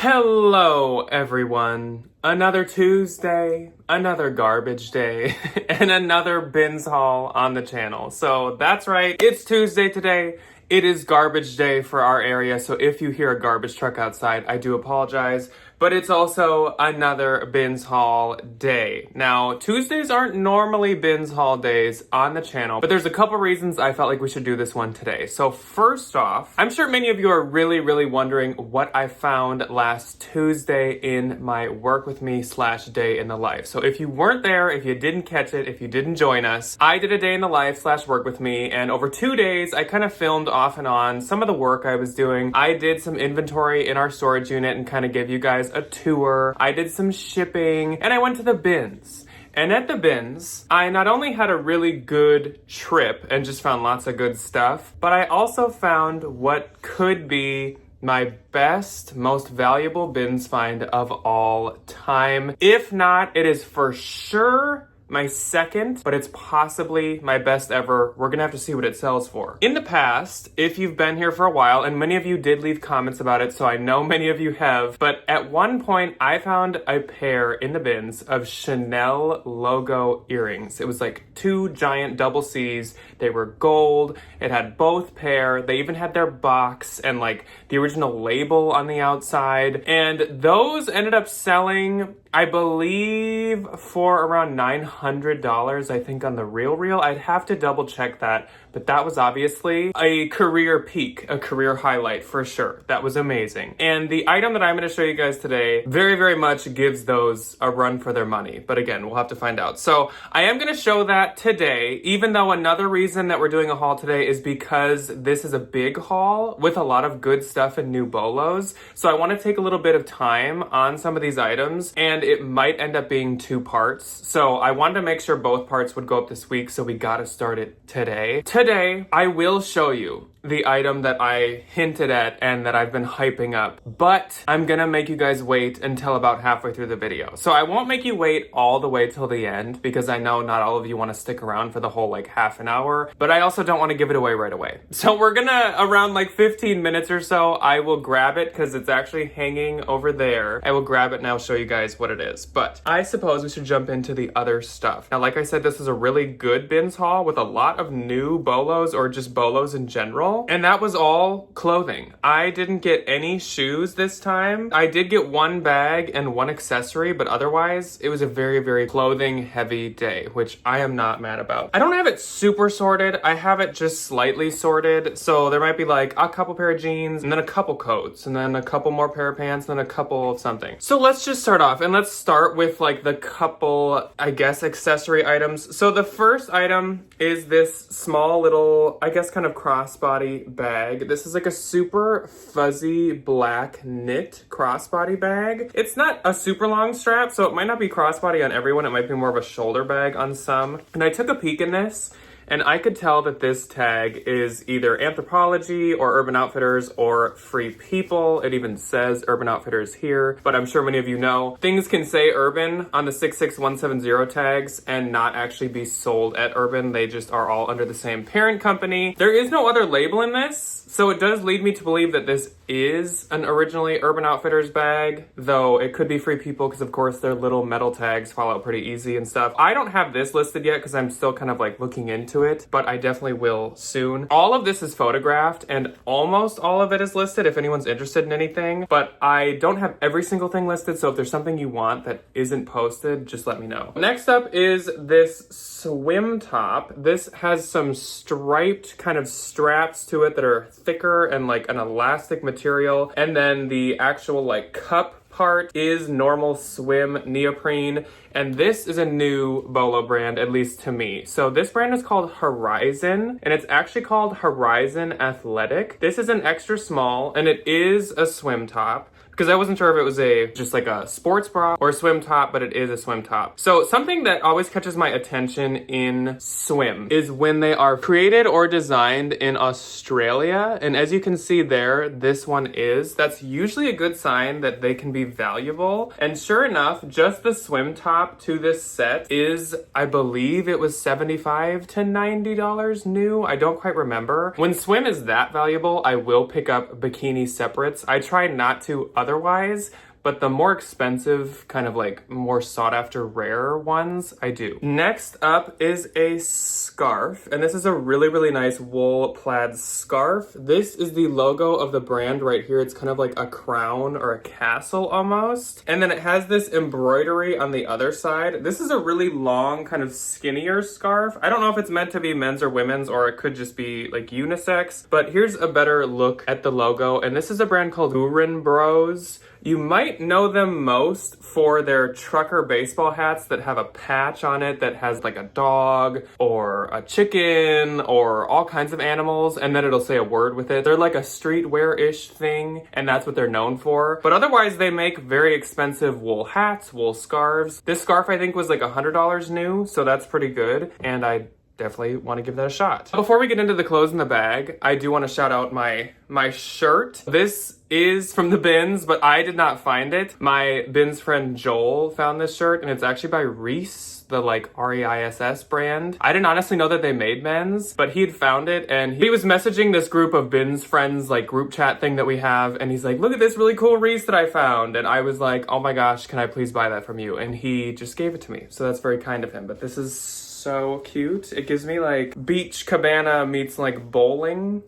Hello, everyone. Another Tuesday, another garbage day, and another bins haul on the channel. So that's right, it's Tuesday today. It is garbage day for our area, so if you hear a garbage truck outside, I do apologize. But it's also another bins haul day. Now, Tuesdays aren't normally bins haul days on the channel, but there's a couple reasons I felt like we should do this one today. So first off, I'm sure many of you are really wondering what I found last Tuesday in my work with me / day in the life. So if you weren't there, if you didn't catch it, if you didn't join us, I did a day in the life / work with me, and over 2 days, I kind of filmed off and on some of the work I was doing. I did some inventory in our storage unit and kind of gave you guys a tour. I did some shipping, and I went to the bins. And at the bins, I not only had a really good trip and just found lots of good stuff, but I also found what could be my best, most valuable bins find of all time. If not, it is for sure my second, but it's possibly my best ever. We're gonna have to see what it sells for. In the past, if you've been here for a while, and many of you did leave comments about it, so I know many of you have, but at one point I found a pair in the bins of Chanel logo earrings. It was like 2 giant double C's. They were gold. It had both pair. They even had their box and like the original label on the outside. And those ended up selling, I believe, for around $900, I think, on the real. I'd have to double check that, but that was obviously a career peak, a career highlight for sure. That was amazing. And the item that I'm gonna show you guys today very much gives those a run for their money. But again, we'll have to find out. So I am gonna show that today, even though another reason that we're doing a haul today is because this is a big haul with a lot of good stuff and new bolos. So I wanna take a little bit of time on some of these items, and it might end up being 2 parts. So I wanted to make sure both parts would go up this week, so we gotta start it today. Today, I will show you the item that I hinted at and that I've been hyping up, but I'm gonna make you guys wait until about halfway through the video. So I won't make you wait all the way till the end, because I know not all of you wanna stick around for the whole like half an hour, but I also don't wanna give it away right away. So we're gonna, around like 15 minutes or so, I will grab it because it's actually hanging over there. I will grab it and I'll show you guys what it is. But I suppose we should jump into the other stuff. Now, like I said, this is a really good bins haul with a lot of new bolos, or just bolos in general. And that was all clothing. I didn't get any shoes this time. I did get 1 bag and 1 accessory, but otherwise it was a very clothing heavy day, which I am not mad about. I don't have it super sorted. I have it just slightly sorted. So there might be like a couple pair of jeans, and then a couple coats, and then a couple more pair of pants, and then a couple of something. So let's just start off, and let's start with like the couple, I guess, accessory items. So the first item is this small little, I guess, kind of crossbody bag. This is like a super fuzzy black knit crossbody bag. It's not a super long strap, so it might not be crossbody on everyone. It might be more of a shoulder bag on some. And I took a peek in this, and I could tell that this tag is either Anthropologie or Urban Outfitters or Free People. It even says Urban Outfitters here, but I'm sure many of you know things can say Urban on the 66170 tags and not actually be sold at Urban. They just are all under the same parent company. There is no other label in this, so it does lead me to believe that this is an originally Urban Outfitters bag, though it could be Free People because of course their little metal tags fall out pretty easy and stuff. I don't have this listed yet because I'm still kind of like looking into it, but I definitely will soon. All of this is photographed and almost all of it is listed if anyone's interested in anything, but I don't have every single thing listed, so if there's something you want that isn't posted, just let me know. Next up is this swim top. This has some striped kind of straps to it that are thicker and like an elastic material, and then the actual like cup part is normal swim neoprene, and this is a new bolo brand, at least to me. So this brand is called Horizon, and it's actually called Horizon Athletic. This is an extra small, and it is a swim top, because I wasn't sure if it was just like a sports bra or a swim top, but it is a swim top. So something that always catches my attention in swim is when they are created or designed in Australia. And as you can see there, this one is. That's usually a good sign that they can be valuable. And sure enough, just the swim top to this set is, I believe it was $75 to $90 new. I don't quite remember. When swim is that valuable, I will pick up bikini separates. I try not to otherwise, but the more expensive, kind of like more sought after rare ones, I do. Next up is a scarf, and this is a really, really nice wool plaid scarf. This is the logo of the brand right here. It's kind of like a crown or a castle almost. And then it has this embroidery on the other side. This is a really long, kind of skinnier scarf. I don't know if it's meant to be men's or women's, or it could just be like unisex, but here's a better look at the logo. And this is a brand called Urin Bros. You might know them most for their trucker baseball hats that have a patch on it that has like a dog or a chicken or all kinds of animals, and then it'll say a word with it. They're like a streetwear-ish thing, and that's what they're known for. But otherwise, they make very expensive wool hats, wool scarves. This scarf, I think, was like $100 new, so that's pretty good, and I definitely want to give that a shot. Before we get into the clothes in the bag, I do want to shout out my shirt. This is from the bins, but I did not find it. My bins friend Joel found this shirt, and it's actually by Reese, the like REISS brand. I didn't honestly know that they made men's, but he'd found it, and he was messaging this group of bins friends like group chat thing that we have, and he's like, look at this really cool Reese that I found. And I was like, oh my gosh, can I please buy that from you? And he just gave it to me, so that's very kind of him. But this is so cute. It gives me like beach cabana meets like bowling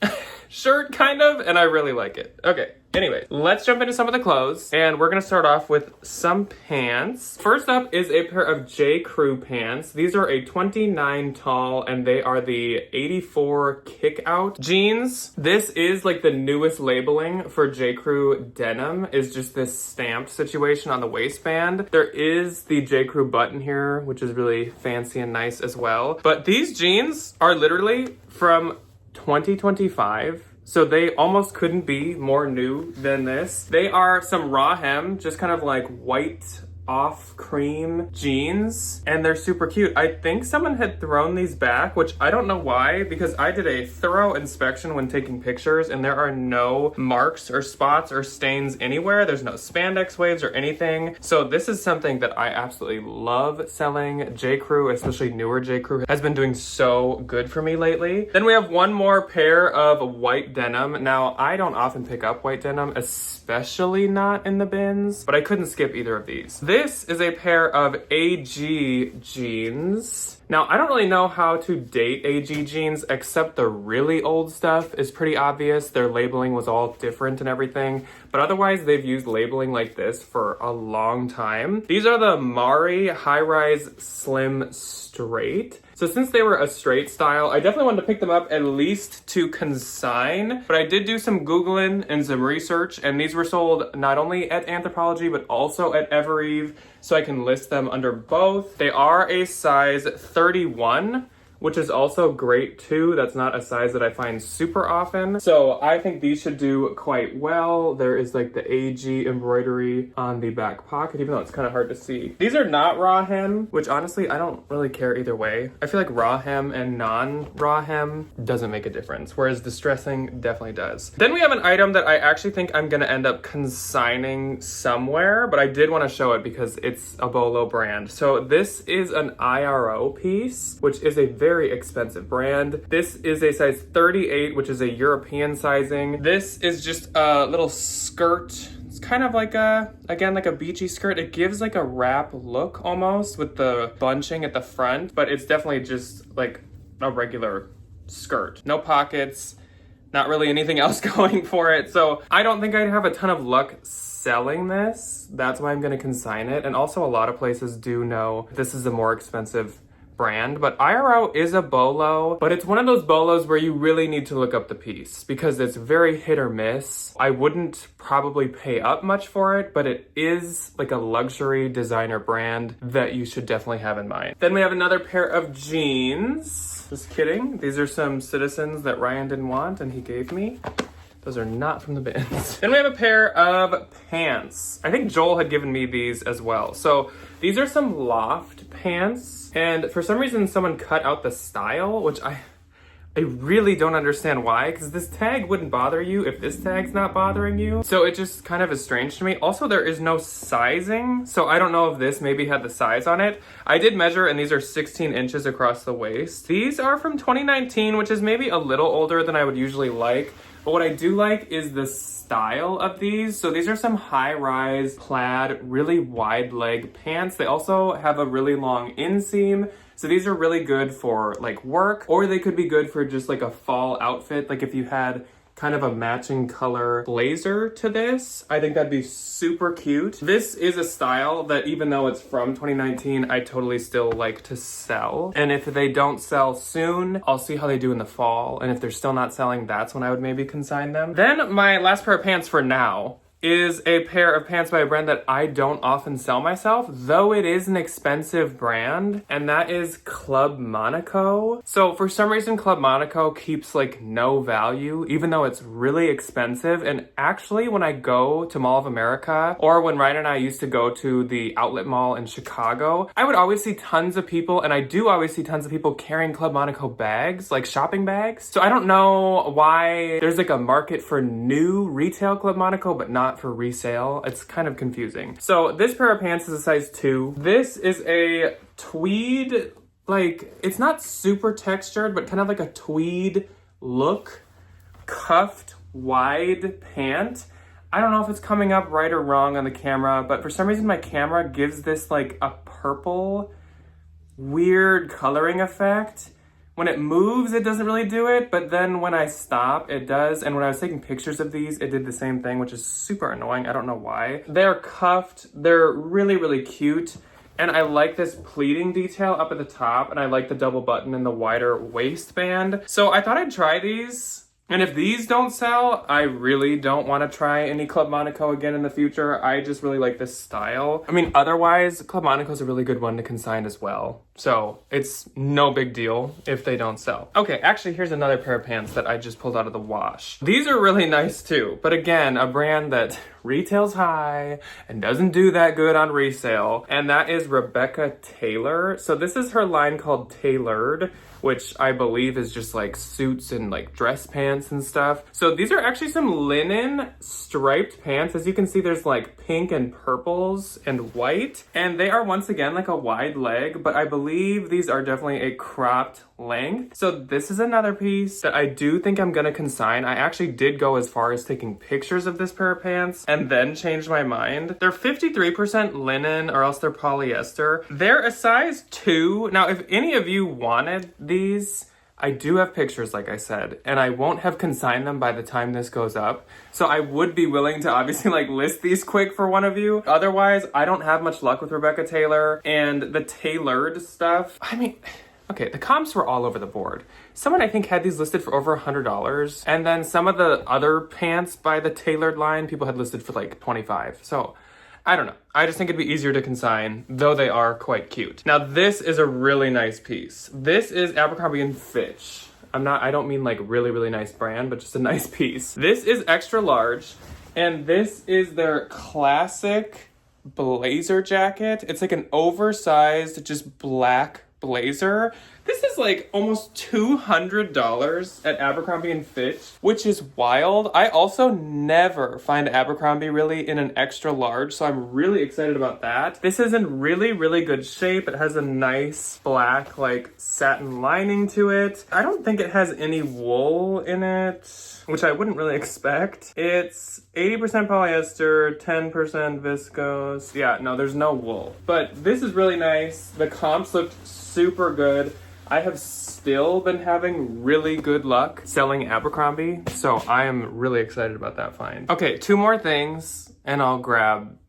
shirt kind of, and I really like it. Okay, anyway, let's jump into some of the clothes, and we're gonna start off with some pants. First up is a pair of J. Crew pants. These are a 29 tall, and they are the 84 kick out jeans. This is like the newest labeling for J. Crew denim, is just this stamped situation on the waistband. There is the J. Crew button here, which is really fancy and nice as well. But these jeans are literally from 2025. So they almost couldn't be more new than this. They are some raw hem, just kind of like white off cream jeans, and they're super cute. I think someone had thrown these back, which I don't know why, because I did a thorough inspection when taking pictures, and there are no marks or spots or stains anywhere. There's no spandex waves or anything. So this is something that I absolutely love selling. J. Crew, especially newer J. Crew, has been doing so good for me lately. Then we have one more pair of white denim. Now, I don't often pick up white denim, especially not in the bins, but I couldn't skip either of these. This is a pair of AG jeans. Now, I don't really know how to date AG jeans, except the really old stuff is pretty obvious. Their labeling was all different and everything, but otherwise they've used labeling like this for a long time. These are the Mari High Rise Slim Straight. So since they were a straight style, I definitely wanted to pick them up at least to consign, but I did do some Googling and some research, and these were sold not only at Anthropologie, but also at Evereve, so I can list them under both. They are a size 31, which is also great too. That's not a size that I find super often. So I think these should do quite well. There is like the AG embroidery on the back pocket, even though it's kind of hard to see. These are not raw hem, which honestly, I don't really care either way. I feel like raw hem and non-raw hem doesn't make a difference, whereas distressing definitely does. Then we have an item that I actually think I'm gonna end up consigning somewhere, but I did want to show it because it's a Bolo brand. So this is an IRO piece, which is a very expensive brand. This is a size 38, which is a European sizing. This is just a little skirt. It's kind of like again, like a beachy skirt. It gives like a wrap look almost with the bunching at the front, but it's definitely just like a regular skirt. No pockets, not really anything else going for it. So I don't think I'd have a ton of luck selling this. That's why I'm gonna consign it. And also a lot of places do know this is a more expensive brand, but IRO is a bolo, but it's one of those bolos where you really need to look up the piece because it's very hit or miss. I wouldn't probably pay up much for it, but it is like a luxury designer brand that you should definitely have in mind. Then we have another pair of jeans. Just kidding. These are some Citizens that Ryan didn't want and he gave me. Those are not from the bins. Then we have a pair of pants. I think Joel had given me these as well. So these are some loft pants. And for some reason, someone cut out the style, which I really don't understand why, because this tag wouldn't bother you if this tag's not bothering you. So it just kind of is strange to me. Also, there is no sizing, so I don't know if this maybe had the size on it. I did measure, and these are 16 inches across the waist. These are from 2019, which is maybe a little older than I would usually like. But what I do like is the style of these. So these are some high-rise plaid, really wide leg pants. They also have a really long inseam. So these are really good for like work, or they could be good for just like a fall outfit. Like if you had kind of a matching color blazer to this, I think that'd be super cute. This is a style that even though it's from 2019, I totally still like to sell. And if they don't sell soon, I'll see how they do in the fall. And if they're still not selling, that's when I would maybe consign them. Then my last pair of pants for now is a pair of pants by a brand that I don't often sell myself, though it is an expensive brand, and that is Club Monaco. So for some reason, Club Monaco keeps like no value, even though it's really expensive. And actually, when I go to Mall of America, or when Ryan and I used to go to the outlet mall in Chicago, I would always see tons of people, and I do always see tons of people carrying Club Monaco bags, like shopping bags. So I don't know why there's like a market for new retail Club Monaco, but not for resale. It's kind of confusing. So this pair of pants is a size 2. This is a tweed, like it's not super textured, but kind of like a tweed look, cuffed wide pant. I don't know if it's coming up right or wrong on the camera, but for some reason my camera gives this like a purple weird coloring effect. When it moves, it doesn't really do it, but then when I stop, it does. And when I was taking pictures of these, it did the same thing, which is super annoying. I don't know why. They're cuffed. They're really, really cute. And I like this pleating detail up at the top, and I like the double button and the wider waistband. So I thought I'd try these. And if these don't sell, I really don't want to try any Club Monaco again in the future. I just really like this style. I mean, otherwise, Club Monaco is a really good one to consign as well. So it's no big deal if they don't sell. Okay, actually, here's another pair of pants that I just pulled out of the wash. These are really nice too, but again, a brand that retails high and doesn't do that good on resale, and that is Rebecca Taylor. So this is her line called Tailored, which I believe is just like suits and like dress pants and stuff. So these are actually some linen striped pants. As you can see, there's like pink and purples and white, and they are once again like a wide leg, but I believe these are definitely a cropped length. So this is another piece that I do think I'm gonna consign. I actually did go as far as taking pictures of this pair of pants and then changed my mind. They're 53% linen, or else they're polyester. They're a size 2. Now, if any of you wanted these, I do have pictures, like I said, and I won't have consigned them by the time this goes up. So I would be willing to obviously like list these quick for one of you. Otherwise, I don't have much luck with Rebecca Taylor and the tailored stuff. I mean, okay, the comps were all over the board. Someone I think had these listed for over $100. And then some of the other pants by the tailored line, people had listed for like $25. So I don't know. I just think it'd be easier to consign, though they are quite cute. Now this is a really nice piece. This is Abercrombie & Fitch. I don't mean like really, really nice brand, but just a nice piece. This is extra large, and this is their classic blazer jacket. It's like an oversized, just black blazer. This is like almost $200 at Abercrombie & Fitch, which is wild. I also never find Abercrombie really in an extra large, so I'm really excited about that. This is in really, really good shape. It has a nice black like satin lining to it. I don't think it has any wool in it, which I wouldn't really expect. It's 80% polyester, 10% viscose. Yeah, no, there's no wool. But this is really nice. The comps looked super good. I have still been having really good luck selling Abercrombie, so I am really excited about that find. Okay, 2 more things, and I'll grab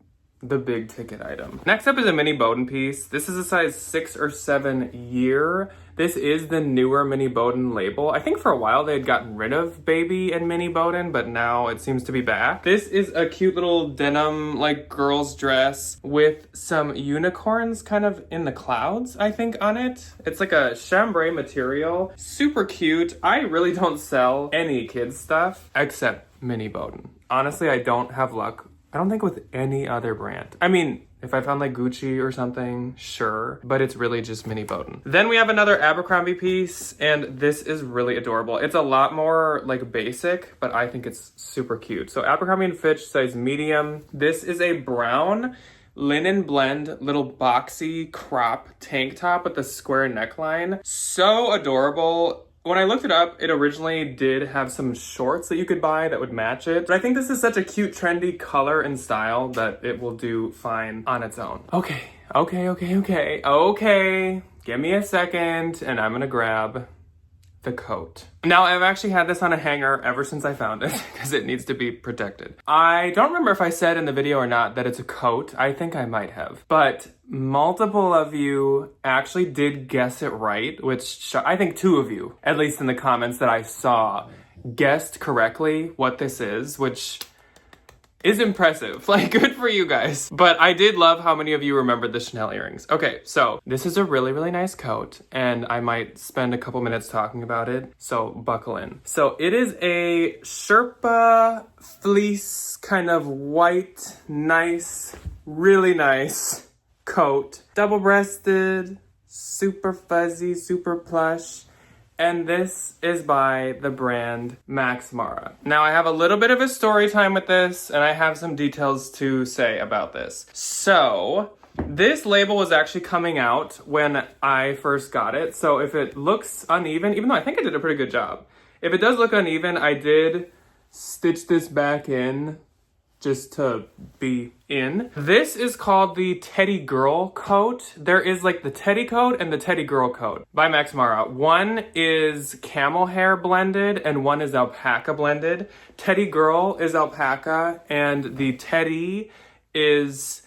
the big ticket item. Next up is a mini Bowden piece. This is a size 6 or 7 year. This is the newer mini Bowden label. I think for a while they had gotten rid of baby and mini Bowden, but now it seems to be back. This is a cute little denim like girl's dress with some unicorns kind of in the clouds, I think, on it. It's like a chambray material. Super cute. I really don't sell any kids stuff except mini Bowden. Honestly, I don't have luck. I don't think with any other brand. I mean, if I found like Gucci or something, sure, but it's really just mini Bowden. Then we have another Abercrombie piece, and this is really adorable. It's a lot more like basic, but I think it's super cute. So Abercrombie & Fitch, size medium. This is a brown linen blend little boxy crop tank top with a square neckline. So adorable. When I looked it up, it originally did have some shorts that you could buy that would match it. But I think this is such a cute, trendy color and style that it will do fine on its own. Okay. Give me a second and I'm gonna grab the coat. Now, I've actually had this on a hanger ever since I found it because it needs to be protected. I don't remember if I said in the video or not that it's a coat. I think I might have. But multiple of you actually did guess it right, which I think 2 of you, at least in the comments that I saw, guessed correctly what this is, which is impressive. Like, good for you guys. But I did love how many of you remembered the Chanel earrings. Okay, so this is a really, really nice coat, and I might spend a couple minutes talking about it, so buckle in. So it is a Sherpa fleece, kind of white, nice, really nice coat. Double-breasted, super fuzzy, super plush. And this is by the brand Max Mara. Now, I have a little bit of a story time with this, and I have some details to say about this. So, this label was actually coming out when I first got it. So if it looks uneven, even though I think I did a pretty good job, if it does look uneven, I did stitch this back in just to be in. This is called the Teddy Girl coat. There is like the Teddy coat and the Teddy Girl coat by Max Mara. One is camel hair blended and one is alpaca blended. Teddy Girl is alpaca and the Teddy is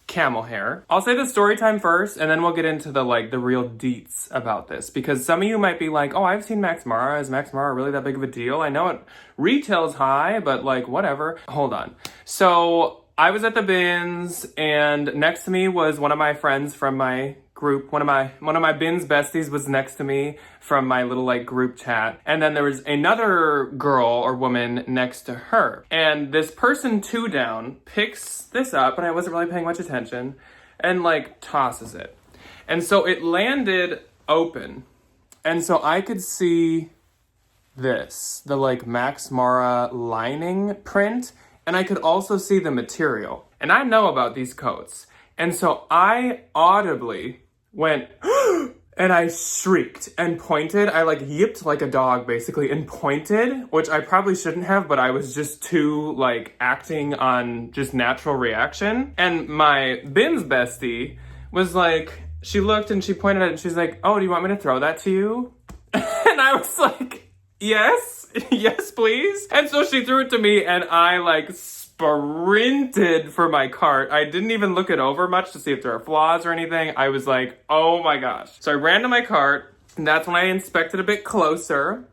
camel hair. I'll say the story time first and then we'll get into the real deets about this, because some of you might be like, oh, I've seen Max Mara. Is Max Mara really that big of a deal? I know it retails high, but like whatever. Hold on. So I was at the bins and next to me was one of my friends from my group. One of my bins besties was next to me from my little group chat. And then there was another girl or woman next to her. And this person 2 down picks this up, and I wasn't really paying much attention, and tosses it. And so it landed open. And so I could see this, the Max Mara lining print, and I could also see the material. And I know about these coats. And so I audibly went, and I shrieked and pointed. I yipped like a dog basically and pointed, which I probably shouldn't have, but I was just too acting on just natural reaction. And my bins bestie was she looked and she pointed at it and she's like, oh, do you want me to throw that to you? And I was like, yes, please. And so she threw it to me and I sprinted for my cart. I didn't even look it over much to see if there are flaws or anything. I was like, oh my gosh. So I ran to my cart, and that's when I inspected a bit closer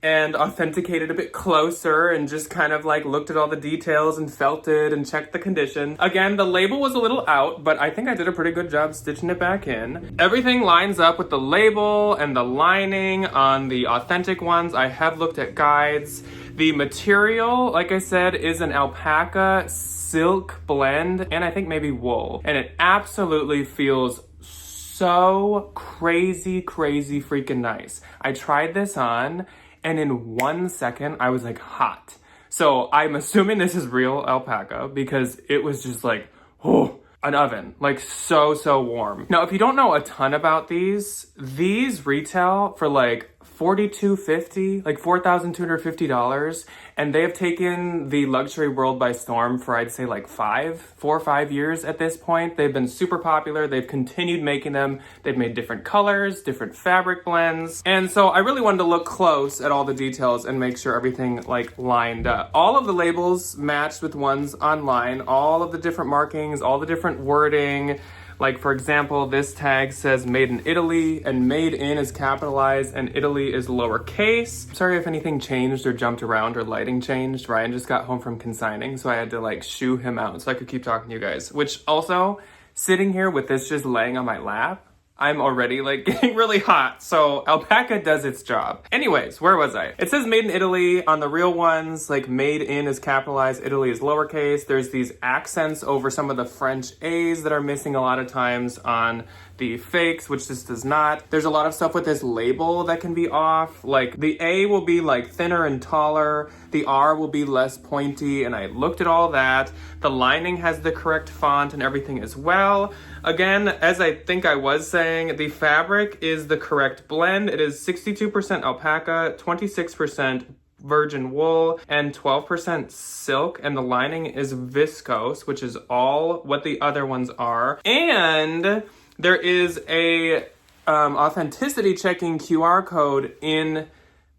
and authenticated a bit closer and just kind of looked at all the details and felt it and checked the condition. Again, the label was a little out, but I think I did a pretty good job stitching it back in. Everything lines up with the label and the lining on the authentic ones. I have looked at guides. The material, like I said, is an alpaca silk blend and I think maybe wool. And it absolutely feels so crazy freaking nice. I tried this on and in 1 second I was hot. So I'm assuming this is real alpaca because it was just an oven, so warm. Now, if you don't know a ton about these retail for $4,250, $4,250, and they have taken the luxury world by storm for I'd say 4 or 5 years at this point. They've been super popular. They've continued making them. They've made different colors, different fabric blends. And so I really wanted to look close at all the details and make sure everything lined up. All of the labels matched with ones online, all of the different markings, all the different wording. For example, this tag says made in Italy and made in is capitalized and Italy is lowercase. Sorry if anything changed or jumped around or lighting changed. Ryan just got home from consigning, so I had to shoo him out so I could keep talking to you guys. Which also, sitting here with this just laying on my lap, I'm already getting really hot. So alpaca does its job. Anyways, where was I? It says made in Italy on the real ones, made in is capitalized, Italy is lowercase. There's these accents over some of the French A's that are missing a lot of times on the fakes, which this does not. There's a lot of stuff with this label that can be off. The A will be thinner and taller. The R will be less pointy, and I looked at all that. The lining has the correct font and everything as well. Again, as I think I was saying, saying the fabric is the correct blend. It is 62% alpaca, 26% virgin wool, and 12% silk, and the lining is viscose, which is all what the other ones are. And there is a authenticity checking QR code in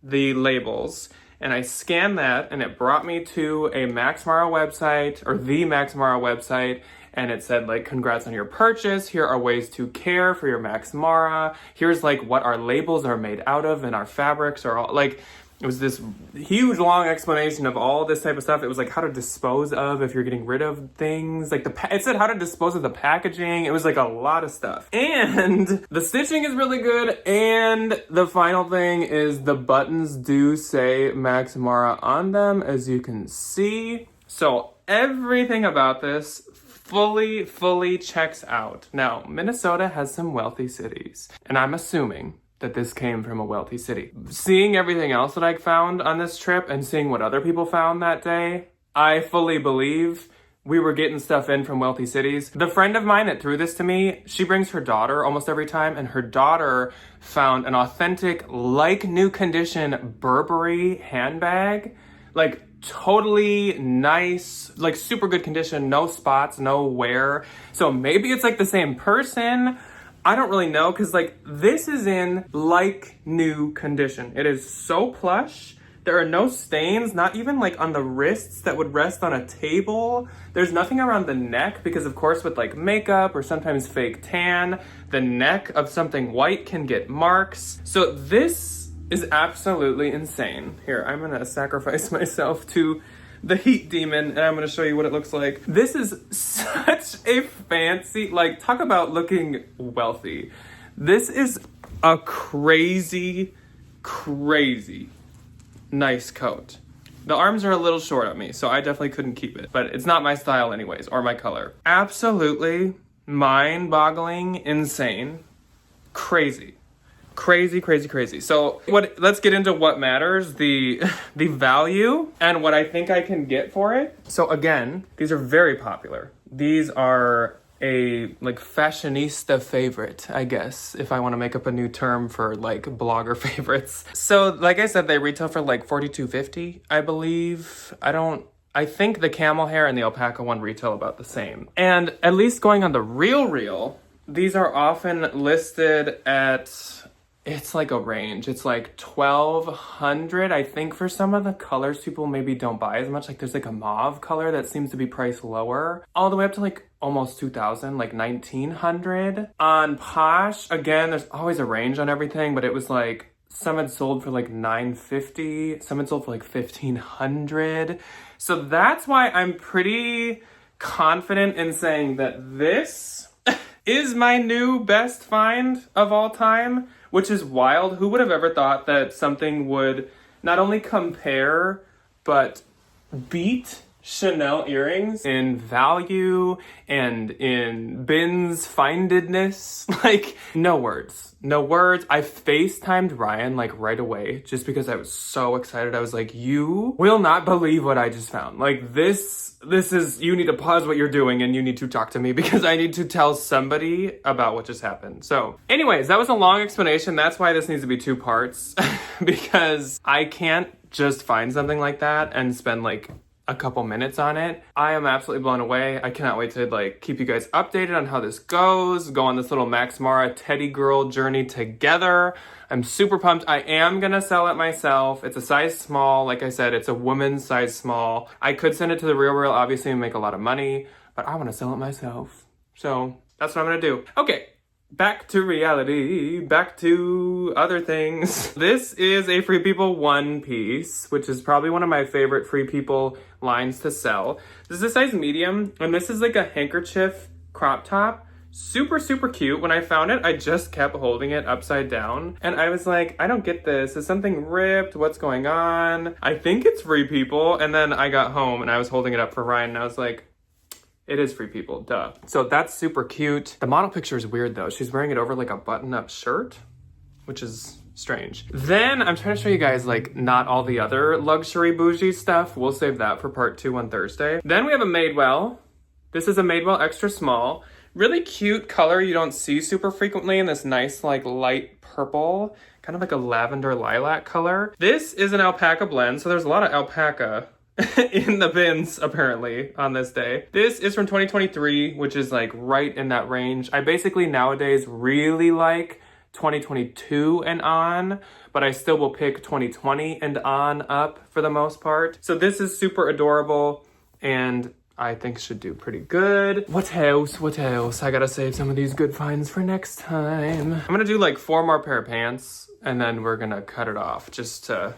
the labels. And I scanned that and it brought me to a Max Mara website, or the Max Mara website. And it said like, congrats on your purchase. Here are ways to care for your Max Mara. Here's like what our labels are made out of and our fabrics are all like, it was this huge long explanation of all this type of stuff. It was like how to dispose of if you're getting rid of things. Like it said how to dispose of the packaging. It was like a lot of stuff. And the stitching is really good. And the final thing is the buttons do say Max Mara on them, as you can see. So everything about this fully checks out. Now, Minnesota has some wealthy cities, and I'm assuming that this came from a wealthy city. Seeing everything else that I found on this trip and seeing what other people found that day, I fully believe we were getting stuff in from wealthy cities. The friend of mine that threw this to me, she brings her daughter almost every time, and her daughter found an authentic, like new condition Burberry handbag. Like totally nice, like super good condition, no spots, no wear. So maybe it's like the same person. I don't really know, because like this is in like new condition. It is so plush. There are no stains, not even like on the wrists that would rest on a table. There's nothing around the neck, because of course with like makeup or sometimes fake tan, the neck of something white can get marks. So this is absolutely insane. Here, I'm gonna sacrifice myself to the heat demon, and I'm gonna show you what it looks like. This is such a fancy, like, talk about looking wealthy. This is a crazy nice coat. The arms are a little short on me, so I definitely couldn't keep it, but it's not my style anyways, or my color. Absolutely mind-boggling, insane, crazy. Crazy. So let's get into what matters, the value and what I think I can get for it. So again, these are very popular. These are a like fashionista favorite, I guess, if I want to make up a new term for like blogger favorites. So like I said, they retail for like $42.50, I believe. I think the camel hair and the alpaca one retail about the same. And at least going on the real, these are often listed at, it's like a range. It's like $1,200, I think, for some of the colors people maybe don't buy as much. Like there's like a mauve color that seems to be priced lower, all the way up to like almost $2,000, like $1,900. On Posh, again, there's always a range on everything, but it was like some had sold for like $950, some had sold for like $1,500. So that's why I'm pretty confident in saying that this is my new best find of all time. Which is wild. Who would have ever thought that something would not only compare, but beat Chanel earrings in value and in bins findedness? Like, no words. I FaceTimed Ryan like right away just because I was so excited. I was like, you will not believe what I just found. Like this is, you need to pause what you're doing and you need to talk to me because I need to tell somebody about what just happened. So anyways, that was a long explanation. That's why this needs to be 2 parts because I can't just find something like that and spend like a couple minutes on it. I am absolutely blown away. I cannot wait to like keep you guys updated on how this goes, go on this little Max Mara Teddy girl journey together. I'm super pumped. I am gonna sell it myself. It's a size small. Like I said, it's a woman's size small. I could send it to the Real obviously and make a lot of money, but I wanna sell it myself. So that's what I'm gonna do. Okay. Back to reality, back to other things. This is a Free People one piece, which is probably one of my favorite Free People lines to sell. This is a size medium, and this is like a handkerchief crop top. Super cute. When I found it, I just kept holding it upside down, and I was like, I don't get this. Is something ripped? What's going on? I think it's Free People, and then I got home, and I was holding it up for Ryan, and I was like, it is Free People, duh. So that's super cute. The model picture is weird though. She's wearing it over like a button-up shirt, which is strange. Then I'm trying to show you guys like not all the other luxury bougie stuff. We'll save that for part 2 on Thursday. Then we have a Madewell. This is a Madewell extra small. Really cute color you don't see super frequently in this nice like light purple, kind of like a lavender lilac color. This is an alpaca blend, so there's a lot of alpaca in the bins apparently on this day. This is from 2023, which is like right in that range. I basically nowadays really like 2022 and on, but I still will pick 2020 and on up for the most part. So this is super adorable and I think should do pretty good. What else? What else? I gotta save some of these good finds for next time. I'm gonna do like 4 more pair of pants and then we're gonna cut it off just to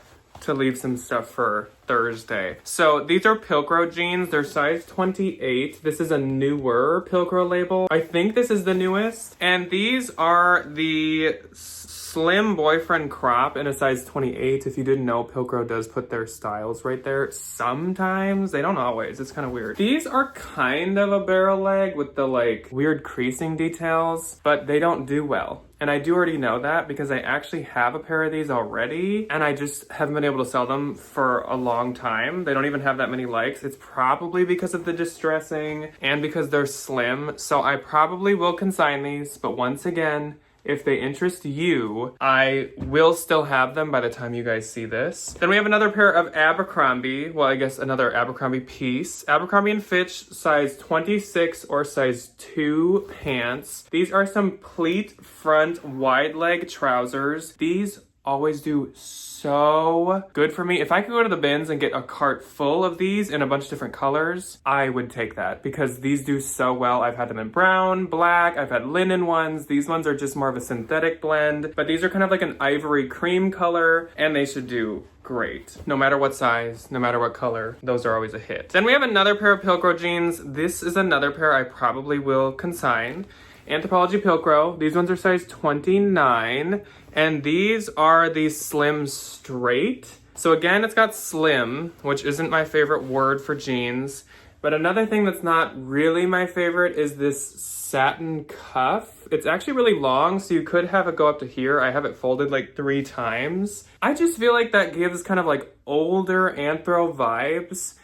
leave some stuff for Thursday. So these are Pilcro jeans. They're size 28. This is a newer Pilcro label. I think this is the newest. And these are the slim boyfriend crop in a size 28. If you didn't know, Pilcro does put their styles right there. Sometimes, they don't always. It's kind of weird. These are kind of a barrel leg with the like weird creasing details, but they don't do well. And I do already know that because I actually have a pair of these already and I just haven't been able to sell them for a long time. They don't even have that many likes. It's probably because of the distressing and because they're slim. So I probably will consign these, but once again, if they interest you, I will still have them by the time you guys see this. Then we have another pair of Abercrombie. Well, I guess another Abercrombie piece. Abercrombie & Fitch size 26 or size 2 pants. These are some pleat front wide leg trousers. These always do so good for me. If I could go to the bins and get a cart full of these in a bunch of different colors, I would take that because these do so well. I've had them in brown, black, I've had linen ones. These ones are just more of a synthetic blend, but these are kind of like an ivory cream color and they should do great. No matter what size, no matter what color, those are always a hit. Then we have another pair of Pilcro jeans. This is another pair I probably will consign. Anthropologie Pilcro. These ones are size 29. And these are the slim straight. So again, it's got slim, which isn't my favorite word for jeans. But another thing that's not really my favorite is this satin cuff. It's actually really long, so you could have it go up to here. I have it folded like 3 times. I just feel like that gives kind of like older anthro vibes.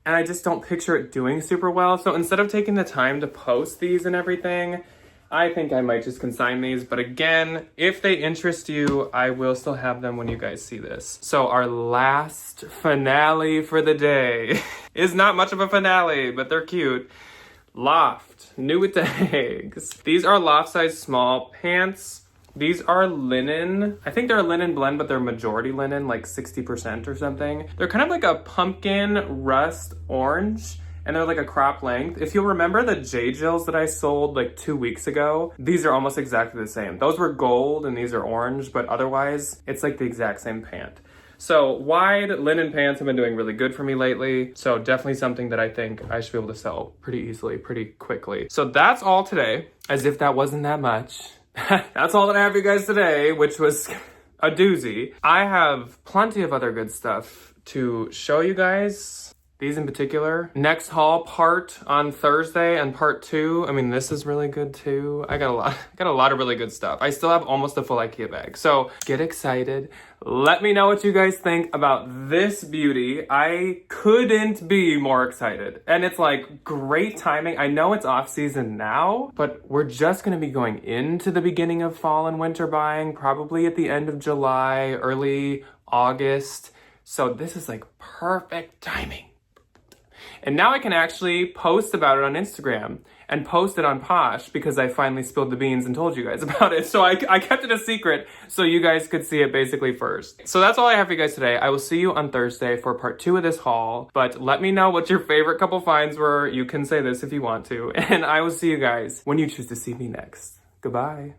And I just don't picture it doing super well. So instead of taking the time to post these and everything, I think I might just consign these, but again, if they interest you, I will still have them when you guys see this. So our last finale for the day is not much of a finale, but they're cute. Loft, new with the eggs. These are loft size small pants. These are linen. I think they're a linen blend, but they're majority linen, like 60% or something. They're kind of like a pumpkin rust orange. And they're like a crop length. If you'll remember the J-Jills that I sold like 2 weeks ago, these are almost exactly the same. Those were gold and these are orange, but otherwise it's like the exact same pant. So wide linen pants have been doing really good for me lately. So definitely something that I think I should be able to sell pretty easily, pretty quickly. So that's all today, as if that wasn't that much. That's all that I have for you guys today, which was a doozy. I have plenty of other good stuff to show you guys. These in particular. Next haul part on Thursday and part 2. I mean, this is really good too. I got a lot of really good stuff. I still have almost a full IKEA bag. So get excited. Let me know what you guys think about this beauty. I couldn't be more excited. And it's like great timing. I know it's off season now, but we're just gonna be going into the beginning of fall and winter buying, probably at the end of July, early August. So this is like perfect timing. And now I can actually post about it on Instagram and post it on Posh because I finally spilled the beans and told you guys about it. So I kept it a secret so you guys could see it basically first. So that's all I have for you guys today. I will see you on Thursday for part 2 of this haul. But let me know what your favorite couple finds were. You can say this if you want to. And I will see you guys when you choose to see me next. Goodbye.